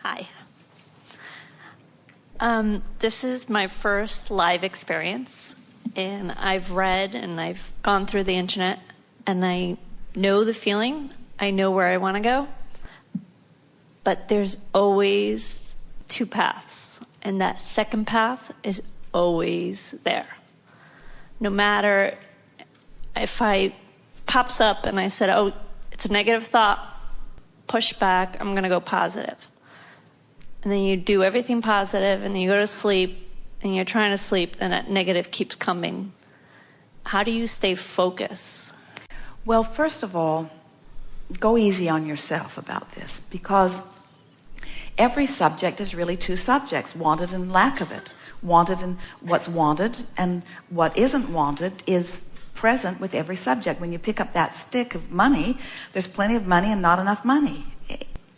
Hi. This is my first live experience, and I've read and I've gone through the internet, and I know the feeling. I know where I want to go, but there's always two paths, and that second path is always there. No matter if I pops up and I said, oh, it's a negative thought, push back, I'm going to go positive. And then you do everything positive, and then you go to sleep, and you're trying to sleep, and that negative keeps coming. How do you stay focused? Well, first of all, go easy on yourself about this, because every subject is really two subjects, wanted and lack of it. Wanted and what's wanted, and what isn't wanted is present with every subject. When you pick up that stick of money, there's plenty of money and not enough money.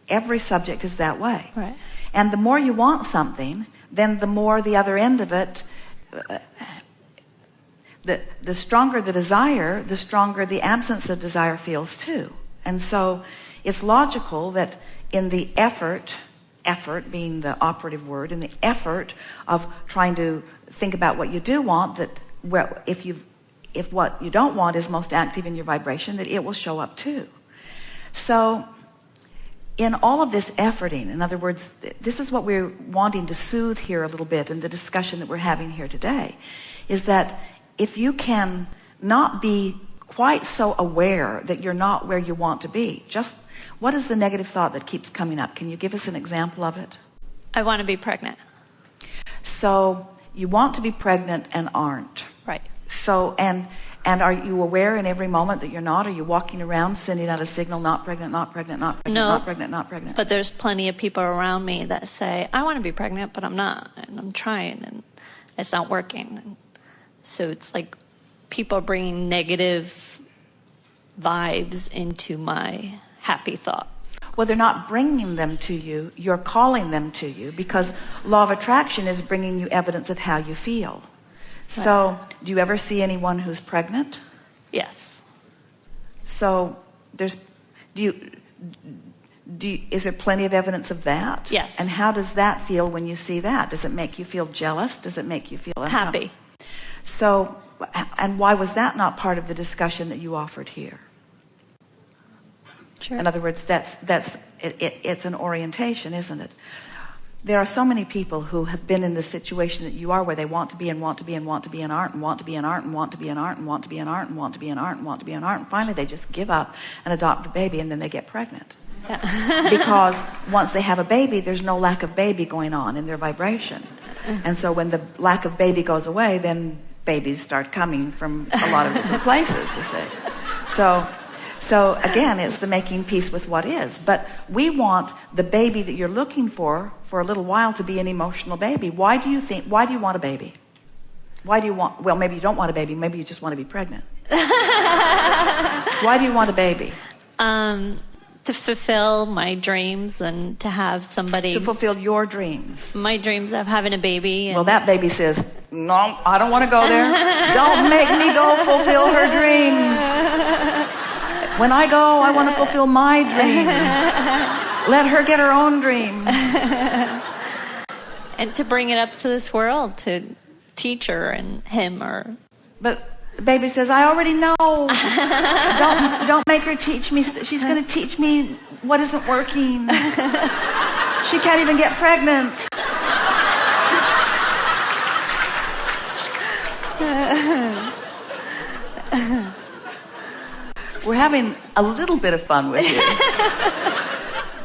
Every subject is that way. Right. And the more you want something, then the more the other end of it, the stronger the desire, the stronger the absence of desire feels too. And so it's logical that in the effort being the operative word, in the effort of trying to think about what you do want, that if what you don't want is most active in your vibration, that it will show up too. So in all of this efforting, in other words, this is what we're wanting to soothe here a little bit in the discussion that we're having here today, is that if you can not be quite so aware that you're not where you want to be, just what is the negative thought that keeps coming up? Can you give us an example of it? I want to be pregnant. So you want to be pregnant and aren't. Right. So, and are you aware in every moment that you're not? Are you walking around sending out a signal, not pregnant, not pregnant, not pregnant, no, not pregnant, not pregnant? But there's plenty of people around me that say, I want to be pregnant, but I'm not. And I'm trying, and it's not working. And so it's like people are bringing negative vibes into my happy thought. Well, they're not bringing them to you. You're calling them to you, because law of attraction is bringing you evidence of how you feel. So, do you ever see anyone who's pregnant? Yes. So, is there plenty of evidence of that? Yes. And how does that feel when you see that? Does it make you feel jealous? Does it make you feel happy? So, and why was that not part of the discussion that you offered here? Sure. In other words, it's an orientation, isn't it? There are so many people who have been in the situation that you are, where they want to be and want to be and want to be in art and want to be in art and want to be in art and want to be in art and want to be in art and want to be in art, and finally they just give up and adopt a baby, and then they get pregnant. Yeah. Because once they have a baby, there's no lack of baby going on in their vibration. And so when the lack of baby goes away, then babies start coming from a lot of different places, you see. So again, it's the making peace with what is. But we want the baby that you're looking for a little while to be an emotional baby. Why do you want a baby? Well, maybe you don't want a baby. Maybe you just want to be pregnant. Why do you want a baby? To fulfill my dreams and to have somebody... To fulfill your dreams. My dreams of having a baby. And... Well, that baby says, no, I don't want to go there. Don't make me go fulfill her dreams. When I go, I want to fulfill my dreams. Let her get her own dreams. And to bring it up to this world, to teach her and him or... But the baby says, I already know. Don't make her teach me. She's going to teach me what isn't working. She can't even get pregnant. We're having a little bit of fun with you.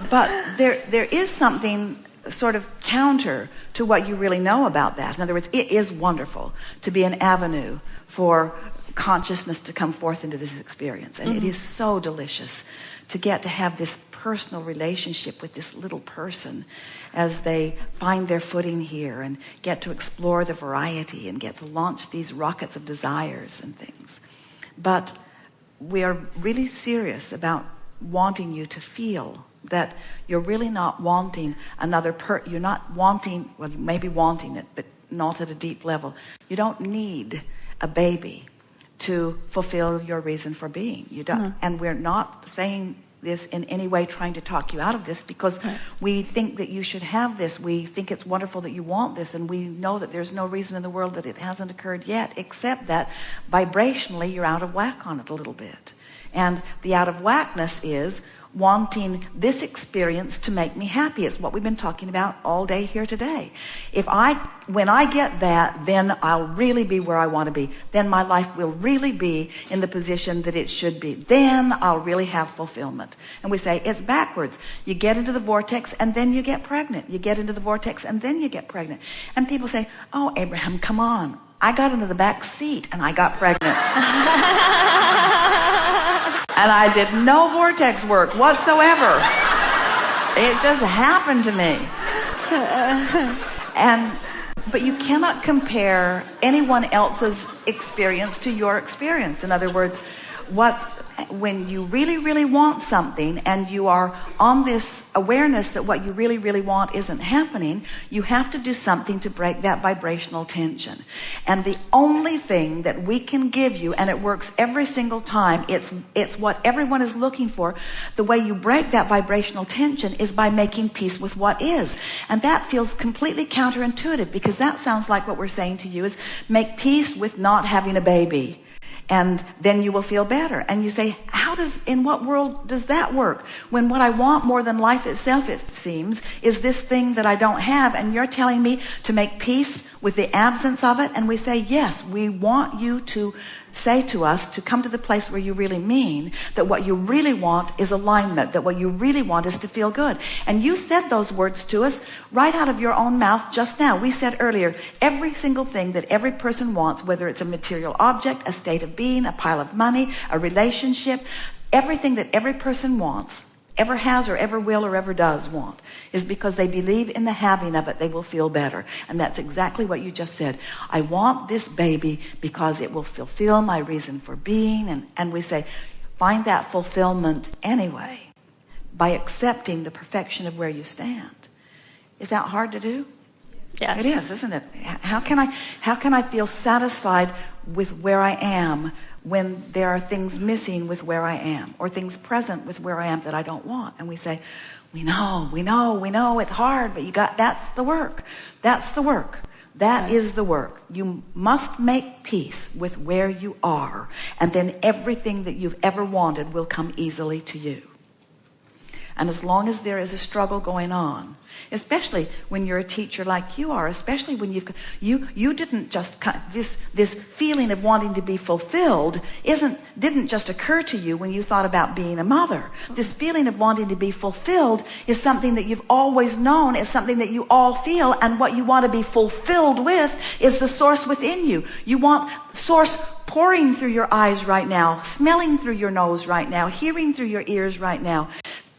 But there is something sort of counter to what you really know about that. In other words, it is wonderful to be an avenue for consciousness to come forth into this experience. And it is so delicious to get to have this personal relationship with this little person as they find their footing here and get to explore the variety and get to launch these rockets of desires and things. But we are really serious about wanting you to feel that you're really not wanting another you're not wanting, well, you may be wanting it, but not at a deep level. You don't need a baby to fulfill your reason for being. You don't. And we're not saying this in any way trying to talk you out of this, because we think that you should have this. We think it's wonderful that you want this, and we know that there's no reason in the world that it hasn't occurred yet, except that vibrationally you're out of whack on it a little bit. And the out of whackness is wanting this experience to make me happy. It's what we've been talking about all day here today. When I get that, then I'll really be where I want to be. Then my life will really be in the position that it should be. Then I'll really have fulfillment. And we say it's backwards. You get into the vortex and then you get pregnant. You get into the vortex and then you get pregnant. And people say, oh, Abraham, come on. I got into the back seat and I got pregnant. And I did no vortex work whatsoever. It just happened to me. But you cannot compare anyone else's experience to your experience. In other words, when you really, really want something and you are on this awareness that what you really, really want isn't happening, you have to do something to break that vibrational tension. And the only thing that we can give you, and it works every single time, it's what everyone is looking for. The way you break that vibrational tension is by making peace with what is. And that feels completely counterintuitive, because that sounds like what we're saying to you is make peace with not having a baby. And then you will feel better. And you say, in what world does that work? When what I want more than life itself, it seems, is this thing that I don't have. And you're telling me to make peace with the absence of it. And we say, yes, we want you to say to us, to come to the place where you really mean that what you really want is alignment, that what you really want is to feel good. And you said those words to us right out of your own mouth just now. We said earlier, every single thing that every person wants, whether it's a material object, a state of being, a pile of money, a relationship, everything that every person wants, ever has or ever will or ever does want, is because they believe in the having of it, they will feel better. And that's exactly what you just said. I want this baby because it will fulfill my reason for being. And we say, find that fulfillment anyway by accepting the perfection of where you stand. Is that hard to do? Yes. It is, isn't it? How can I feel satisfied with where I am when there are things missing with where I am, or things present with where I am that I don't want? And we say, we know, it's hard, but that's the work. That's the work. That is the work. You must make peace with where you are, and then everything that you've ever wanted will come easily to you. And as long as there is a struggle going on, especially when you're a teacher like you are, especially when you didn't just, this feeling of wanting to be fulfilled didn't just occur to you when you thought about being a mother. This feeling of wanting to be fulfilled is something that you've always known, is something that you all feel, and what you want to be fulfilled with is the source within you. You want source pouring through your eyes right now, smelling through your nose right now, hearing through your ears right now,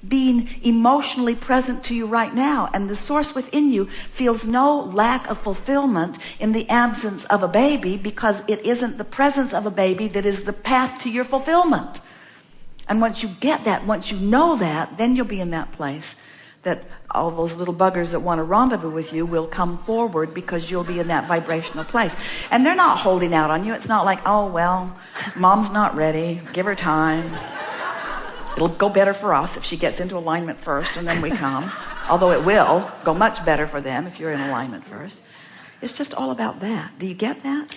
being emotionally present to you right now. And the source within you feels no lack of fulfillment in the absence of a baby, because it isn't the presence of a baby that is the path to your fulfillment. And once you get that, once you know that, then you'll be in that place that all those little buggers that want to rendezvous with you will come forward, because you'll be in that vibrational place. And they're not holding out on you. It's not like, oh, well, mom's not ready, give her time. It'll go better for us if she gets into alignment first and then we come. Although it will go much better for them if you're in alignment first. It's just all about that. Do you get that?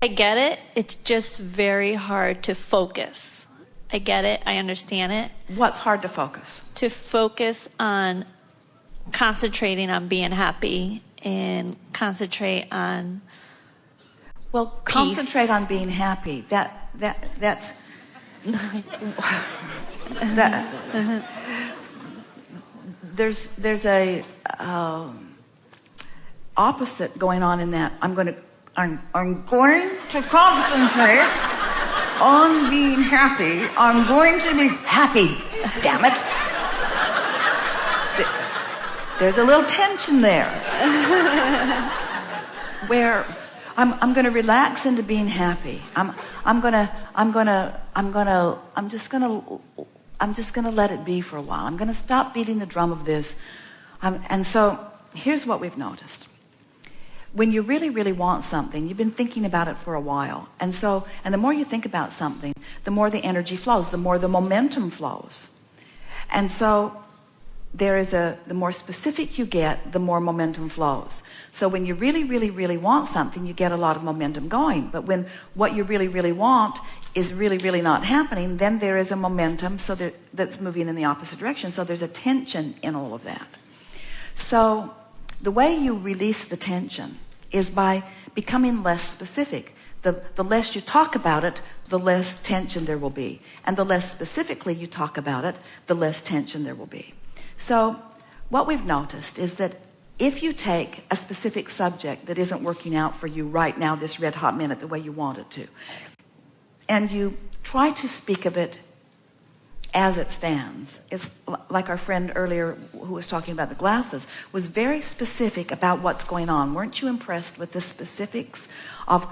I get it. It's just very hard to focus. I get it. I understand it. What's hard to focus? To focus on concentrating on being happy and concentrate on Well, peace. Concentrate on being happy. That's there's a opposite going on in that. I'm going to concentrate on being happy. I'm going to be happy. Damn it. There's a little tension there. Where I'm going to relax into being happy. I'm just going to let it be for a while. I'm going to stop beating the drum of this. And so here's what we've noticed. When you really, really want something, you've been thinking about it for a while. And the more you think about something, the more the energy flows, the more the momentum flows. And so the more specific you get, the more momentum flows. So when you really, really, really want something, you get a lot of momentum going. But when what you really, really want is really, really not happening, then there is a momentum that's moving in the opposite direction. So there's a tension in all of that. So the way you release the tension is by becoming less specific. The less you talk about it, the less tension there will be. And the less specifically you talk about it, the less tension there will be. So what we've noticed is that if you take a specific subject that isn't working out for you right now, this red hot minute, the way you want it to, and you try to speak of it as it stands. It's like our friend earlier who was talking about the glasses, was very specific about what's going on. Weren't you impressed with the specifics of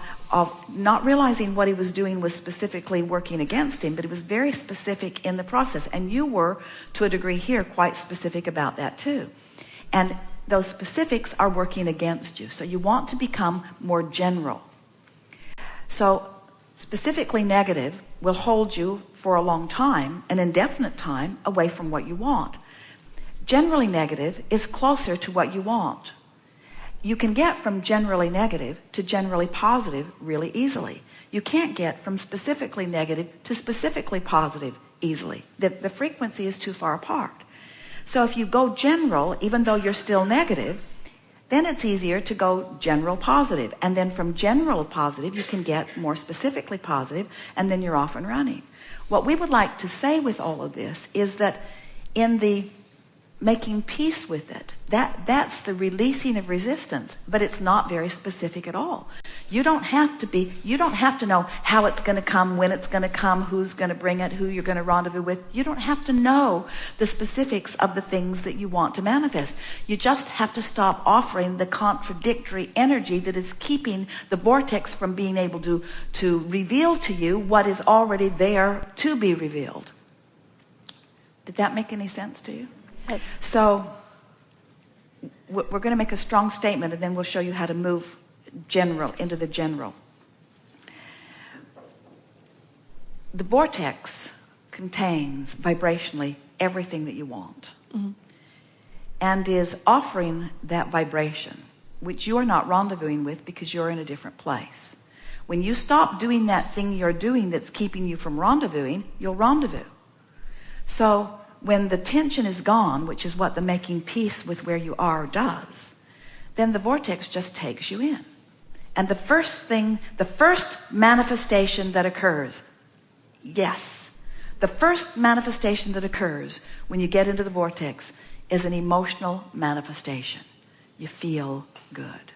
not realizing what he was doing was specifically working against him, but it was very specific in the process. And you were, to a degree here, quite specific about that too. And those specifics are working against you. So you want to become more general. So specifically negative will hold you for a long time, an indefinite time, away from what you want. Generally negative is closer to what you want. You can get from generally negative to generally positive really easily. You can't get from specifically negative to specifically positive easily. The frequency is too far apart. So if you go general, even though you're still negative, then it's easier to go general positive. And then from general positive, you can get more specifically positive, and then you're off and running. What we would like to say with all of this is that in the making peace with it, that's the releasing of resistance, but it's not very specific at all. You don't have to know how it's going to come, when it's going to come, who's going to bring it, who you're going to rendezvous with. You don't have to know the specifics of the things that you want to manifest. You just have to stop offering the contradictory energy that is keeping the vortex from being able to reveal to you what is already there to be revealed. Did that make any sense to you? Yes. So we're going to make a strong statement, and then we'll show you how to move general into the general. The vortex contains vibrationally everything that you want, and is offering that vibration, which you're not rendezvousing with because you're in a different place. When you stop doing that thing you're doing that's keeping you from rendezvousing, you'll rendezvous. So when the tension is gone, which is what the making peace with where you are does, then the vortex just takes you in. And the first manifestation that occurs, the first manifestation that occurs when you get into the vortex is an emotional manifestation. You feel good.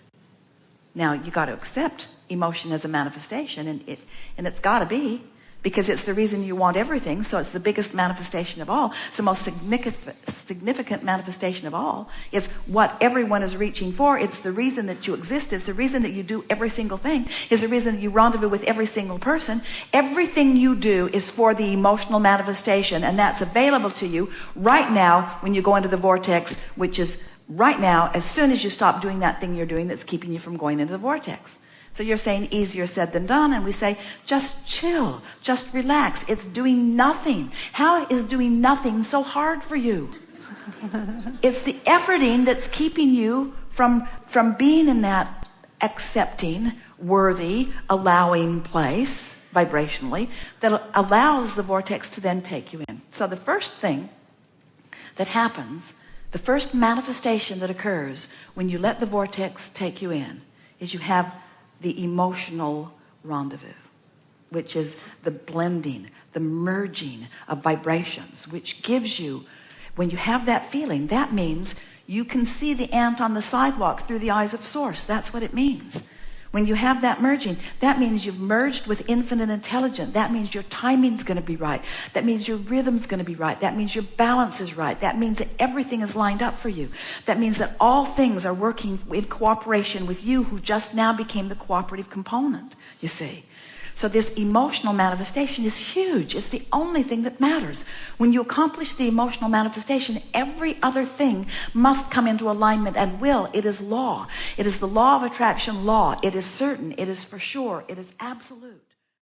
Now, you got to accept emotion as a manifestation, and it's got to be, because it's the reason you want everything. So it's the biggest manifestation of all. It's the most significant manifestation of all. It's what everyone is reaching for. It's the reason that you exist. It's the reason that you do every single thing. It's the reason that you rendezvous with every single person. Everything you do is for the emotional manifestation, and that's available to you right now when you go into the vortex, which is right now, as soon as you stop doing that thing you're doing that's keeping you from going into the vortex. So you're saying easier said than done, and we say just chill, just relax. It's doing nothing. How is doing nothing so hard for you? It's the efforting that's keeping you from being in that accepting, worthy, allowing place vibrationally that allows the vortex to then take you in. So the first thing that happens, the first manifestation that occurs when you let the vortex take you in, is you have the emotional rendezvous, which is the blending, the merging of vibrations, which gives you, when you have that feeling, that means you can see the ant on the sidewalk through the eyes of Source. That's what it means. When you have that merging, that means you've merged with infinite intelligence. That means your timing's going to be right. That means your rhythm's going to be right. That means your balance is right. That means that everything is lined up for you. That means that all things are working in cooperation with you, who just now became the cooperative component, you see. So this emotional manifestation is huge. It's the only thing that matters. When you accomplish the emotional manifestation, every other thing must come into alignment and will. It is law. It is the law of attraction law. It is certain. It is for sure. It is absolute.